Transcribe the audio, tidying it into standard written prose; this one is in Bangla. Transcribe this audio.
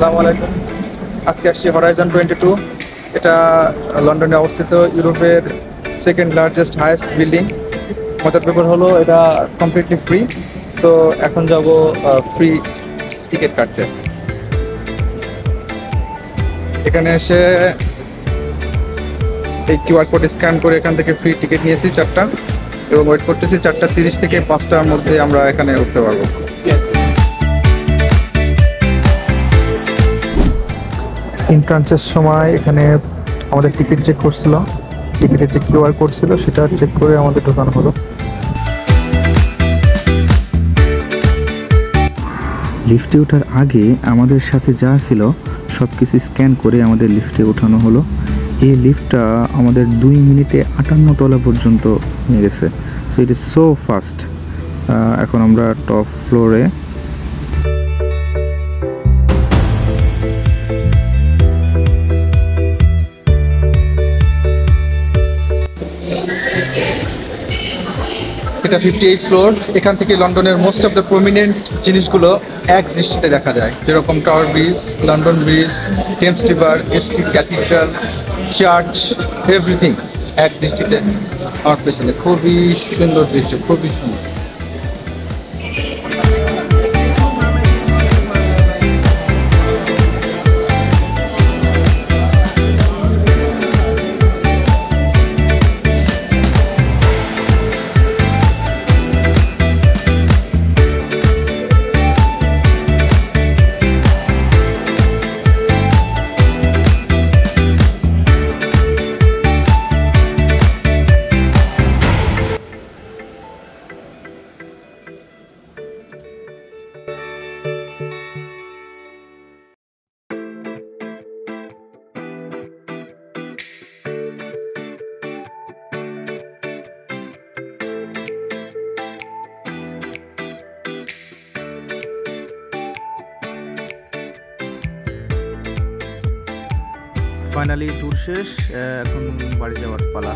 আসসালামু আলাইকুম। আজকে আসছি হরাইজন 22। এটা লন্ডনে অবস্থিত, ইউরোপের সেকেন্ড লার্জেস্ট হাইয়েস্ট বিল্ডিং। মজার ব্যাপার হলো এটা কমপ্লিটলি ফ্রি। সো এখন যাব ফ্রি টিকিট কাটতে। এখানে এসে এই কিউআর কোড স্ক্যান করে এখান থেকে ফ্রি টিকিট নিয়েছি 4টা, এবং ওয়েট করতেছি 4:30 থেকে 5টার মধ্যে আমরা এখানে উঠতে পারবো। এন্ট্রান্সের সময় এখানে আমাদের টিকিট চেক করছিল, টিকিটের যে কিউআর কোড ছিল সেটা চেক করে আমাদের ঢোকানো হলো। লিফটে ওঠার আগে আমাদের সাথে যা ছিল সব কিছু স্ক্যান করে আমাদের লিফটে ওঠানো হলো। এই লিফটটা আমাদের 2 মিনিটে 58 তলা পর্যন্ত নিয়ে গেছে। So it is so fast. এখন আমরা টপ ফ্লোরে। এটা 58 ফ্লোর। এখান থেকে লন্ডনের মোস্ট অফ দ্য প্রমিনেন্ট জিনিসগুলো এক দৃষ্টিতে দেখা যায়, যেরকম tower bridge, London bridge, Thames river, ST cathedral, church, everything এক দৃষ্টিতে আমার পেছনে। খুবই সুন্দর দৃশ্য, খুবই সুন্দর। ফাইনালি ট্যুর শেষ, এখন বাড়ি যাওয়ার পালা।